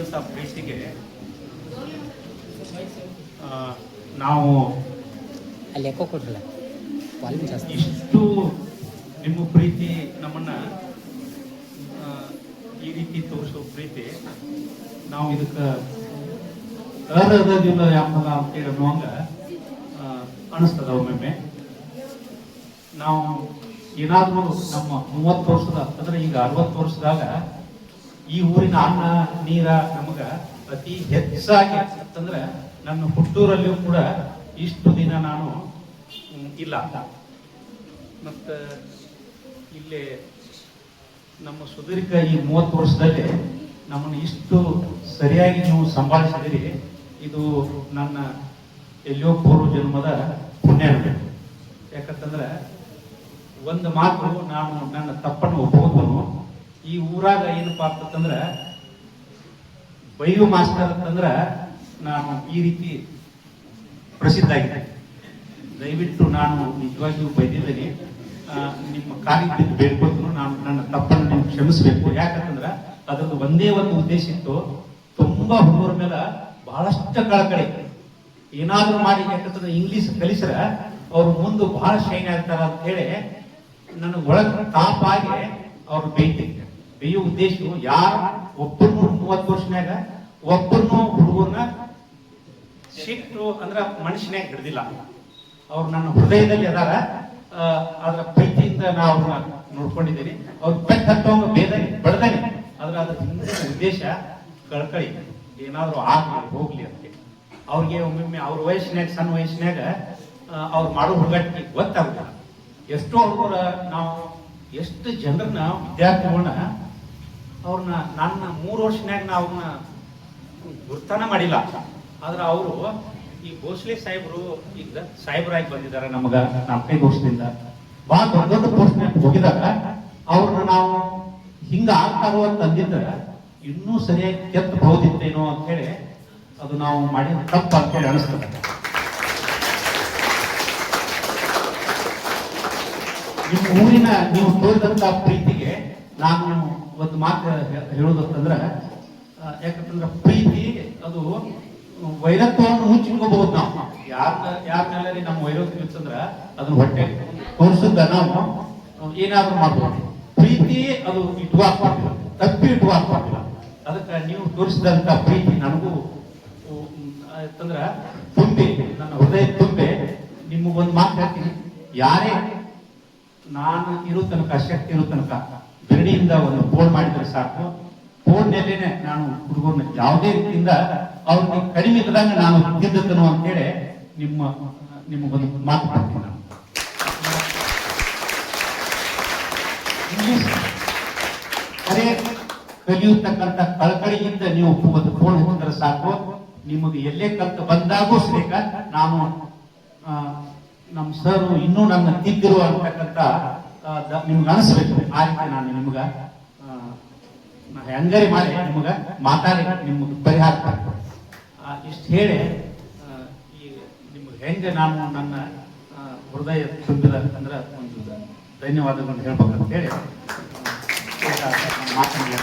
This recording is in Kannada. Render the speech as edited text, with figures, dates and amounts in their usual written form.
ತೋರಿಸಿದಂಥ ಪ್ರೀತಿಗೆ ನಾವು ಅಲ್ಲಿ ಎಕೋ ಕೊಡ್ರಲ್ಲ ವಾಲ್ಯೂಮ್ ಜಾಸ್ತಿ. ಇಷ್ಟು ನಿಮ್ಮ ಪ್ರೀತಿ ನಮ್ಮನ್ನು ಈ ರೀತಿ ತೋರಿಸೋ ಪ್ರೀತಿ ನಾವು ಇದಕ್ಕೆ ಅರ್ಹದಿಲ್ಲ ಯಾಕಲ್ಲ ಅಂತೇಳಿ ಅನ್ನುವಂಗ ಅನಿಸ್ತದ ಒಮ್ಮೊಮ್ಮೆ. ನಾವು ಏನಾದರೂ ನಮ್ಮ 30 ವರ್ಷದ ಅಂದ್ರೆ ಈಗ 60 ವರ್ಷದಾಗ ಈ ಊರಿನ ಅನ್ನ ನೀರ ನಮಗ ಅತಿ ಹೆಚ್ಚಾಗಿ ಅಂತಂದ್ರೆ ನನ್ನ ಹುಟ್ಟೂರಲ್ಲಿಯೂ ಕೂಡ ಇಷ್ಟು ದಿನ ನಾನು ಇಲ್ಲ. ಮತ್ತು ಇಲ್ಲೇ ನಮ್ಮ ಸುದೀರ್ಘ ಈ 30 ವರ್ಷದಲ್ಲಿ ನಮ್ಮನ್ನು ಇಷ್ಟು ಸರಿಯಾಗಿ ನೀವು ಸಂಭಾಳಿಸಿದಿರಿ. ಇದು ನನ್ನ ಎಲ್ಲಿಯೋ ಪೂರ್ವ ಜನ್ಮದ ಪುಣ್ಯ ಇರಬೇಕು. ಯಾಕಂತಂದ್ರೆ ಒಂದು ಮಾತು ನಾನು ನನ್ನ ತಪ್ಪನ್ನು ಒಪ್ಪೋದನು. ಈ ಊರಾಗ ಏನಪ್ಪಾ ಅಂತಂದ್ರೆ ಬೈಲು ಮಾಸ್ಟರ್ ಅಂತಂದ್ರೆ ನಾನು ಈ ರೀತಿ ಪ್ರಸಿದ್ಧ ಆಗಿದೆ. ದಯವಿಟ್ಟು ನಾನು ನಿಜವಾಗಿಯೂ ಬೈದಿದ್ದೀನಿ. ನಿಮ್ಮ ಕಾಲಿಗೆ ಬಿದ್ದು ಬೇಡ್ಕೊಳ್ತೀನಿ. ನಾನು ನನ್ನ ತಪ್ಪನ್ನು ನೀವು ಕ್ಷಮಿಸಬೇಕು. ಯಾಕಂತಂದ್ರೆ ಅದ್ರದ್ದು ಒಂದೇ ಒಂದು ಉದ್ದೇಶ ಇತ್ತು. ತುಂಬಾ ಹುಡುಗರ ಮೇಲೆ ಬಹಳಷ್ಟು ಕಳಕಳಿ ಏನಾದ್ರೂ ಮಾಡಿ, ಯಾಕಂತಂದ್ರೆ ಇಂಗ್ಲಿಷ್ ಕಲಿಸ್ರ ಅವ್ರು ಮುಂದೆ ಬಹಳ ಶೈನ್ ಆಗ್ತಾರ ಅಂತ ಹೇಳಿ ನನಗೆ ಒಳಗ ತಾಪಾಗಿ ಅವ್ರು ಬೇಯೋ ಉದ್ದೇಶ ಯಾರು ಒಬ್ಬರನ್ನು 30 ವರ್ಷನಾಗ ಒಬ್ಬರನ್ನು ಹುಡುಗರನ್ನ ಸಿಟ್ಟು ಅಂದ್ರ ಮನುಷ್ಯನಾಗ ಹಿಡ್ದಿಲ್ಲ. ಅವ್ರು ನನ್ನ ಹೃದಯದಲ್ಲಿ ಅದಾರ. ಅದರ ಪ್ರೀತಿಯಿಂದ ನಾವು ಅವ್ರನ್ನ ನೋಡ್ಕೊಂಡಿದ್ದೀನಿ. ಅವ್ರು ಪೆಟ್ಟು ಹತ್ತವಂಗ ಬಡದಾನೆ. ಅದ್ರ ಹಿಂದಿನ ಉದ್ದೇಶ ಕಳ್ಕಳಿ, ಏನಾದ್ರು ಆಗ್ಲಿ ಹೋಗ್ಲಿ ಅಂತ. ಅವ್ರಿಗೆ ಒಮ್ಮೊಮ್ಮೆ ಅವ್ರ ವಯಸ್ಸಿನಾಗ ಸಣ್ಣ ವಯಸ್ಸಿನಾಗ ಅವ್ರು ಮಾಡೋ ಹುಡುಗಾಟಿಗೆ ಗೊತ್ತಾಗುದಿಲ್ಲ. ಎಷ್ಟೋ ಹುಡುಗರ ನಾವು ಎಷ್ಟು ಜನರನ್ನ ವಿದ್ಯಾರ್ಥಿಗಳನ್ನ ಅವ್ರನ್ನ ನನ್ನ 3 ವರ್ಷನಾಗ ನಾವು ಅವ್ರನ್ನ ಗುರ್ತಾನ ಮಾಡಿಲ್ಲ. ಆದ್ರೆ ಅವರು ಈ ಭೋಸ್ಲೆ ಸಾಹೇಬರು ಈಗ ಸಾಹೇಬರಾಗಿ ಬಂದಿದ್ದಾರೆ. ನಮಗ 4-5 ವರ್ಷದಿಂದ ಬಹಳ ದೊಡ್ಡ ದೊಡ್ಡ ಪೋಸ್ಟ್ನಾಗ ಹೋಗಿದಾಗ ಅವ್ರನ್ನ ನಾವು ಹಿಂಗ ಆಗ್ತಾರೋ ಅಂತ ಅಂದಿದ್ರೆ ಇನ್ನೂ ಸರಿಯಾಗಿ ಕೆತ್ತಬಹುದಿತ್ತೇನೋ ಅಂತ ಹೇಳಿ ಅದು ನಾವು ಮಾಡಿದ ತಪ್ಪ ಅಂತ ಹೇಳಿ ಅನಿಸ್ತದೆ. ನಿಮ್ಮ ಊರಿನ ನೀವು ತೋರಿದಂತ ಪ್ರೀತಿಗೆ ನಾನು ಒಂದು ಮಾತು ಹೇಳೋದಂತಂದ್ರೆ, ಯಾಕಂತಂದ್ರೆ ಪ್ರೀತಿ ಅದು ವೈರತ್ವವನ್ನು ಮುಚ್ಚಿಟ್ಕೋಬಹುದು. ನಾವು ಯಾರನ್ನೆಲ್ಲರಿ ನಮ್ಮ ವೈರತ್ವ ಇತ್ತಂದ್ರ ಅದನ್ನ ಹೊಟ್ಟೆ ತೋರಿಸಿದ ನಾವು ಏನಾದ್ರೂ ಮಾಡ್ಬೋದು. ಪ್ರೀತಿ ಅದು ಇಟ್ಕೋಕ್ಬಾರ್ದಿಲ್ಲ, ತಪ್ಪಿ ಇಟ್ಕೋಕ್ಬಾರ್ದಿಲ್ಲ. ಅದಕ್ಕೆ ನೀವು ತೋರಿಸಿದಂತ ಪ್ರೀತಿ ನನಗೂ ಅಂತಂದ್ರ ತುಂಬಿ ನನ್ನ ಹೃದಯ ತುಂಬಿ ನಿಮಗೊಂದು ಮಾತು ಹೇಳ್ತೀನಿ. ಯಾರೇ ನಾನು ಇರೋ ತನಕ, ಶಕ್ತಿ ಇರೋ ತನಕ ಬೆರಡಿಯಿಂದ ಒಂದು ಫೋನ್ ಮಾಡಿದ್ರೆ ಸಾಕು. ಫೋನ್ನಲ್ಲೇನೆ ನಾನು ಹುಡುಗರನ್ನ ಯಾವುದೇ ರೀತಿಯಿಂದ ಅವ್ರಿಗೆ ಕಡಿಮೆ ಇದ್ದಂಗೆ ನಾನು ತಿದ್ದತನು ಅಂತೇಳಿ ನಿಮಗೊಂದು ಮಾತು ಮಾಡ್ತೀನಿ. ನಾನು ಇಂಗ್ಲಿಷ್ ಕರೆ ಕಲಿಯತಕ್ಕಂಥ ಕಳಕಳಿಯಿಂದ ನೀವು ಒಂದು ಫೋನ್ ಹೋದ್ರೆ ಸಾಕು. ನಿಮಗೆ ಎಲ್ಲೇ ಕಲ್ತು ಬಂದಾಗೂ ಶ್ರೇಕ ನಾನು ನಮ್ಮ ಸರ್ ಇನ್ನೂ ನನ್ನ ತಿದ್ದಿರುವ ಅಂತಕ್ಕಂಥ ನಿಮ್ಗೆ ಅನಿಸ್ಬೇಕು. ಆ ರೀತಿ ನಾನು ನಿಮ್ಗ ಹೆಂಗರಿ ಮಾಡಿ ನಿಮ್ಗ ಮಾತಾಡಿ ನಿಮ್ಗೆ ಪರಿಹಾರ ಇಷ್ಟು ಹೇಳಿ ಈ ನಿಮ್ಗೆ ಹೆಂಗೆ ನಾನು ನನ್ನ ಹೃದಯ ತುಂಬಿದ ಅಂದ್ರೆ ಒಂದು ಧನ್ಯವಾದಗಳನ್ನು ಹೇಳ್ಬೇಕಂತ ಹೇಳಿ ಮಾತನಾಡಿ